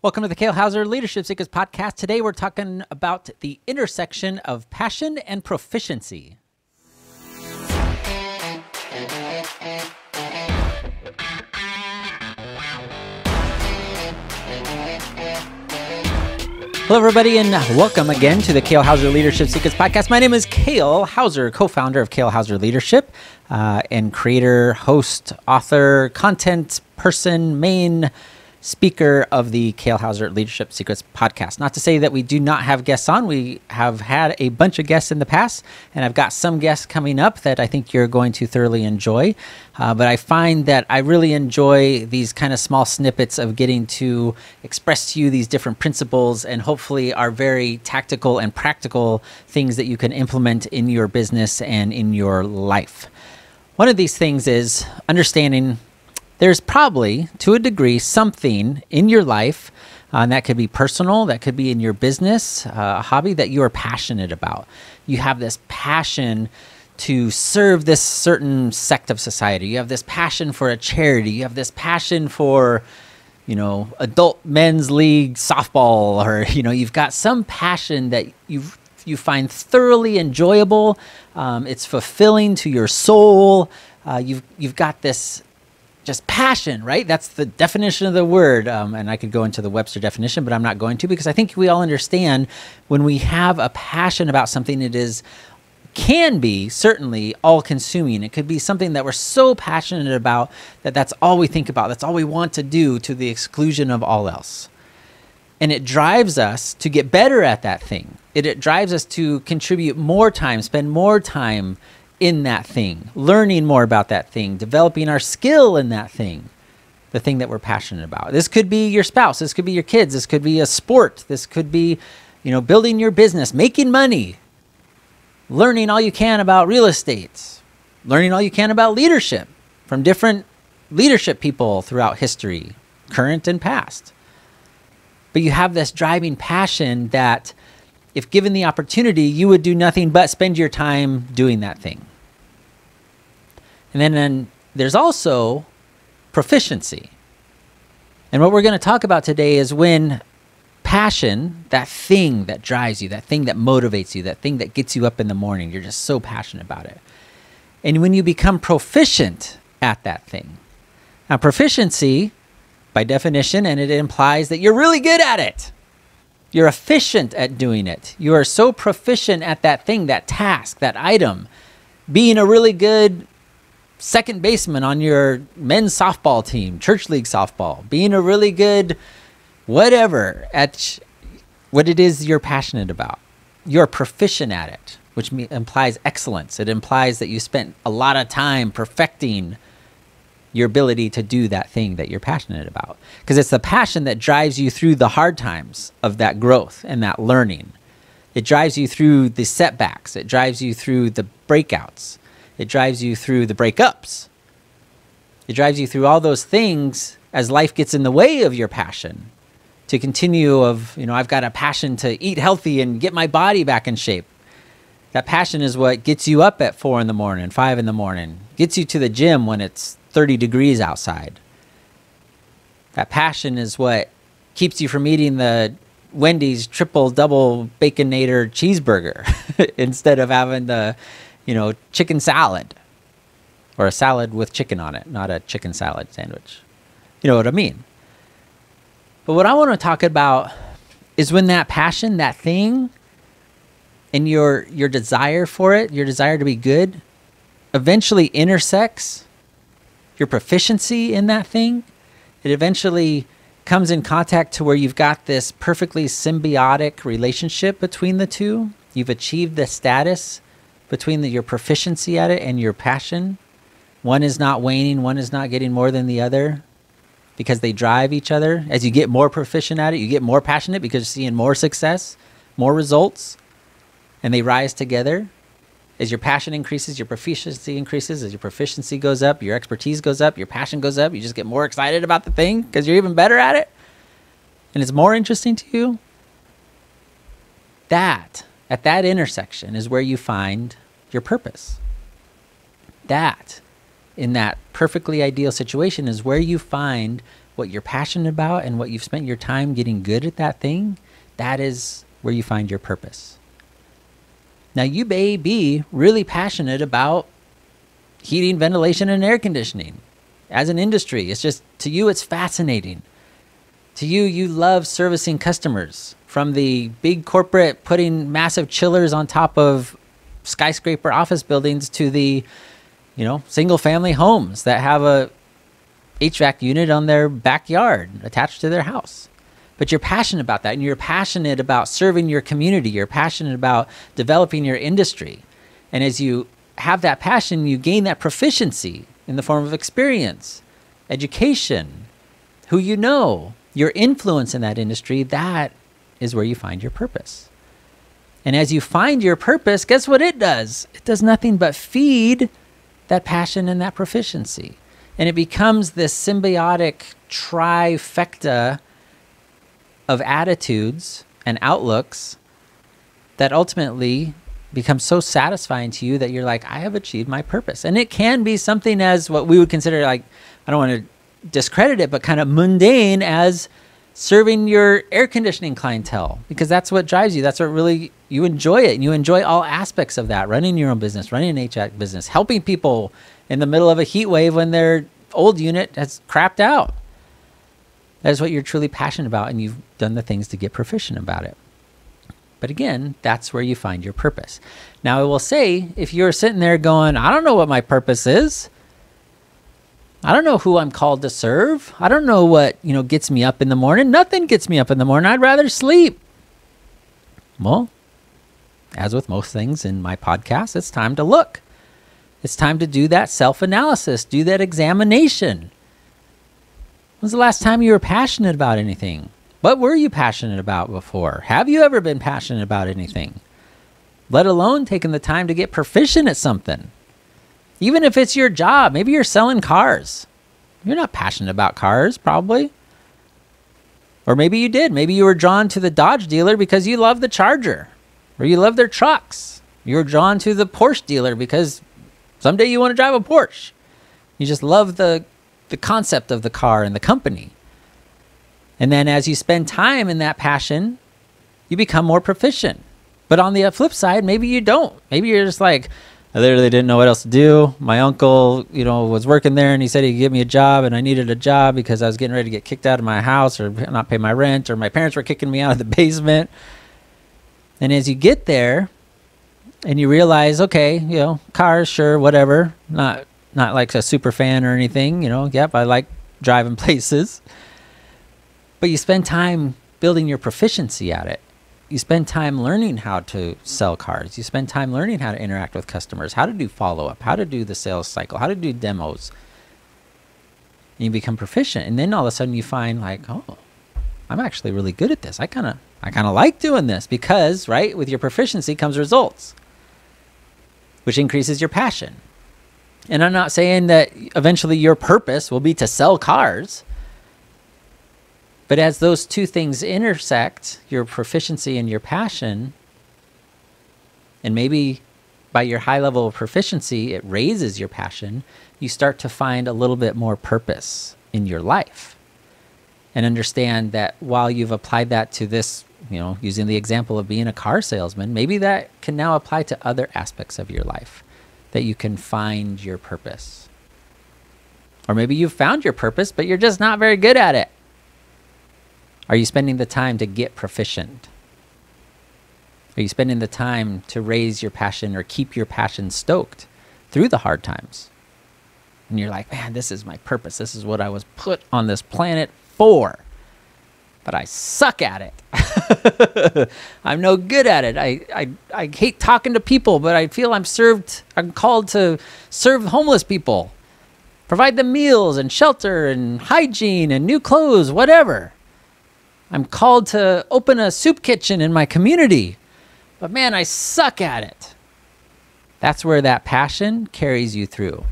Welcome to the Kale Houser Leadership Secrets podcast. Today we're talking about the intersection of passion and proficiency. Hello, everybody, and welcome again to the Kale Houser Leadership Secrets podcast. My name is Kale Houser, co-founder of Kale Houser Leadership, and creator, host, author, content person, main speaker of the Kale Houser Leadership Secrets podcast. Not to say that we do not have guests on. We have had a bunch of guests in the past, and I've got some guests coming up that I think you're going to thoroughly enjoy. But I find that I really enjoy these kind of small snippets of getting to express to you these different principles and hopefully are very tactical and practical things that you can implement in your business and in your life. One of these things is understanding there's probably, to a degree, something in your life, and that could be personal, that could be in your business, a hobby that you are passionate about. You have this passion to serve this certain sect of society. You have this passion for a charity. You have this passion for, adult men's league softball, or, you've got some passion that you find thoroughly enjoyable. It's fulfilling to your soul. You've got this just passion, right? That's the definition of the word. And I could go into the Webster definition, but I'm not going to, because I think we all understand when we have a passion about something, can be certainly all-consuming. It could be something that we're so passionate about that that's all we think about. That's all we want to do, to the exclusion of all else. And it drives us to get better at that thing. It drives us to contribute more time, spend more time in that thing, learning more about that thing, developing our skill in that thing, the thing that we're passionate about. This could be your spouse. This could be your kids. This could be a sport. This could be, building your business, making money, learning all you can about real estate, learning all you can about leadership from different leadership people throughout history, current and past. But you have this driving passion that if given the opportunity, you would do nothing but spend your time doing that thing. And then there's also proficiency. And what we're going to talk about today is when passion, that thing that drives you, that thing that motivates you, that thing that gets you up in the morning, you're just so passionate about it. And when you become proficient at that thing. Now, proficiency, by definition, and it implies that you're really good at it. You're efficient at doing it. You are so proficient at that thing, that task, that item. Being a really good second baseman on your men's softball team, church league softball. Being a really good whatever at what it is you're passionate about. You're proficient at it, which implies excellence. It implies that you spent a lot of time perfecting your ability to do that thing that you're passionate about. Because it's the passion that drives you through the hard times of that growth and that learning. It drives you through the setbacks. It drives you through the breakouts. It drives you through the breakups. It drives you through all those things as life gets in the way of your passion to continue I've got a passion to eat healthy and get my body back in shape. That passion is what gets you up at 4 a.m, 5 a.m, gets you to the gym when it's 30 degrees outside. That passion is what keeps you from eating the Wendy's triple double baconator cheeseburger instead of having the, chicken salad, or a salad with chicken on it, not a chicken salad sandwich. You know what I mean? But what I want to talk about is when that passion, that thing, and your desire for it, your desire to be good, eventually intersects your proficiency in that thing. It eventually comes in contact to where you've got this perfectly symbiotic relationship between the two. You've achieved the status between your proficiency at it and your passion. One is not waning, one is not getting more than the other, because they drive each other. As you get more proficient at it, you get more passionate because you're seeing more success, more results, and they rise together. As your passion increases, your proficiency increases. As your proficiency goes up, your expertise goes up, your passion goes up. You just get more excited about the thing because you're even better at it. And it's more interesting to you. At that intersection is where you find your purpose. In that perfectly ideal situation, is where you find what you're passionate about and what you've spent your time getting good at that thing, that is where you find your purpose. Now, you may be really passionate about heating, ventilation, and air conditioning as an industry. It's just, to you, it's fascinating. To you, you love servicing customers, from the big corporate putting massive chillers on top of skyscraper office buildings to the, single family homes that have a HVAC unit on their backyard attached to their house. But you're passionate about that, and you're passionate about serving your community. You're passionate about developing your industry. And as you have that passion, you gain that proficiency in the form of experience, education, who you know, your influence in that industry. That is where you find your purpose. And as you find your purpose, guess what it does? It does nothing but feed that passion and that proficiency. And it becomes this symbiotic trifecta of attitudes and outlooks that ultimately become so satisfying to you that you're like, I have achieved my purpose. And it can be something as what we would consider, like, I don't want to discredit it, but kind of mundane, as serving your air conditioning clientele, because that's what drives you. That's what really, you enjoy it. And you enjoy all aspects of that, running your own business, running an HVAC business, helping people in the middle of a heat wave when their old unit has crapped out. That is what you're truly passionate about, and you've done the things to get proficient about it. But again, that's where you find your purpose. Now, I will say, if you're sitting there going, I don't know what my purpose is, I don't know who I'm called to serve, I don't know what, gets me up in the morning. Nothing gets me up in the morning. I'd rather sleep. Well, as with most things in my podcast, it's time to look. It's time to do that self-analysis, do that examination. When's the last time you were passionate about anything? What were you passionate about before? Have you ever been passionate about anything? Let alone taking the time to get proficient at something. Even if it's your job, maybe you're selling cars. You're not passionate about cars, probably. Or maybe you did. Maybe you were drawn to the Dodge dealer because you love the Charger, or you love their trucks. You were drawn to the Porsche dealer because someday you want to drive a Porsche. You just love the concept of the car and the company. And then as you spend time in that passion, you become more proficient. But on the flip side, maybe you don't. Maybe you're just like, I literally didn't know what else to do. My uncle, was working there, and he said he'd give me a job, and I needed a job because I was getting ready to get kicked out of my house or not pay my rent, or my parents were kicking me out of the basement. And as you get there and you realize, okay, cars, sure, whatever. Not like a super fan or anything, Yep, I like driving places. But you spend time building your proficiency at it. You spend time learning how to sell cars. You spend time learning how to interact with customers, how to do follow-up, how to do the sales cycle, how to do demos. And you become proficient. And then all of a sudden you find, like, oh, I'm actually really good at this. I kind of like doing this, because, right, with your proficiency comes results, which increases your passion. And I'm not saying that eventually your purpose will be to sell cars. But as those two things intersect, your proficiency and your passion, and maybe by your high level of proficiency, it raises your passion, you start to find a little bit more purpose in your life. And understand that while you've applied that to this, using the example of being a car salesman, maybe that can now apply to other aspects of your life, that you can find your purpose. Or maybe you've found your purpose, but you're just not very good at it. Are you spending the time to get proficient? Are you spending the time to raise your passion or keep your passion stoked through the hard times? And you're like, man, this is my purpose. This is what I was put on this planet for. But I suck at it. I'm no good at it. I hate talking to people, but I feel I'm called to serve homeless people. Provide them meals and shelter and hygiene and new clothes, whatever. I'm called to open a soup kitchen in my community, but man, I suck at it. That's where that passion carries you through,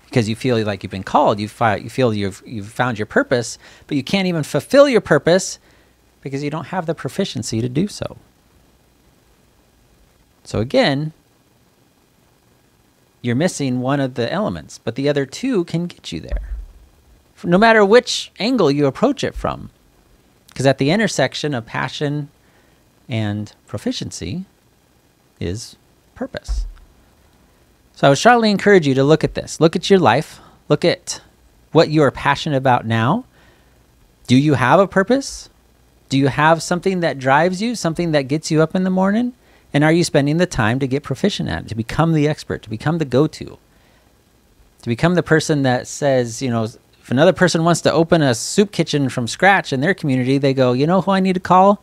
because you feel like you've been called. You feel you've found your purpose, but you can't even fulfill your purpose because you don't have the proficiency to do so. So again, you're missing one of the elements, but the other two can get you there. no matter which angle you approach it from. Because at the intersection of passion and proficiency is purpose. So I would strongly encourage you to look at this. Look at your life. Look at what you are passionate about now. Do you have a purpose? Do you have something that drives you, something that gets you up in the morning? And are you spending the time to get proficient at it, to become the expert, to become the go-to, to become the person that says, if another person wants to open a soup kitchen from scratch in their community, they go, you know who I need to call?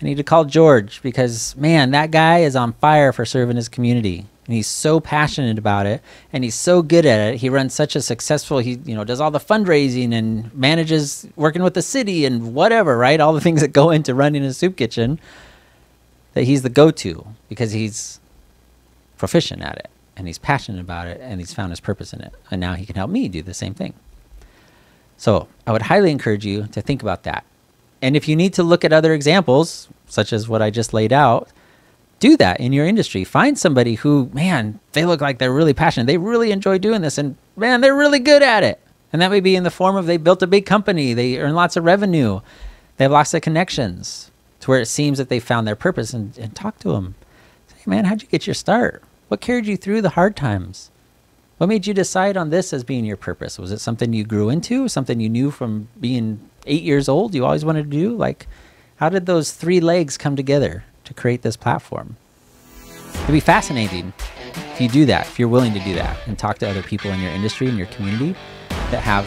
I need to call George, because, man, that guy is on fire for serving his community. And he's so passionate about it, and he's so good at it. He runs such a successful, he does all the fundraising and manages working with the city and whatever, right? All the things that go into running a soup kitchen, that he's the go-to because he's proficient at it, and he's passionate about it, and he's found his purpose in it. And now he can help me do the same thing. So I would highly encourage you to think about that. And if you need to look at other examples, such as what I just laid out, do that in your industry. Find somebody who, man, they look like they're really passionate. They really enjoy doing this, and man, they're really good at it. And that may be in the form of they built a big company. They earn lots of revenue. They have lots of connections to where it seems that they found their purpose, and talk to them. Say, hey, man, how'd you get your start? What carried you through the hard times? What made you decide on this as being your purpose? Was it something you grew into, something you knew from being 8 years old you always wanted to do? Like, how did those 3 legs come together to create this platform? It'd be fascinating if you do that, if you're willing to do that, and talk to other people in your industry, in your community, that have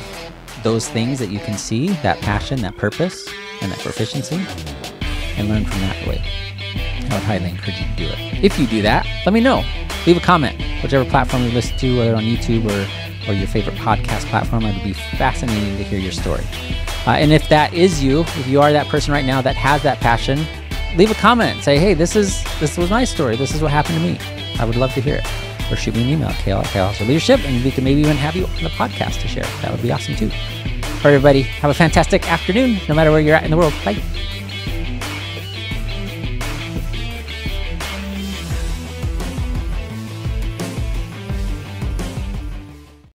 those things that you can see, that passion, that purpose, and that proficiency, and learn from that way. I would highly encourage you to do it. If you do that, let me know. Leave a comment, whichever platform you listen to, whether on YouTube or your favorite podcast platform. It would be fascinating to hear your story. And if that is you, if you are that person right now that has that passion, leave a comment. Say, hey, this was my story. This is what happened to me. I would love to hear it. Or shoot me an email, Kale at Kale Houser Leadership, and we can maybe even have you on the podcast to share. That would be awesome too. All right, everybody, have a fantastic afternoon, no matter where you're at in the world. Bye.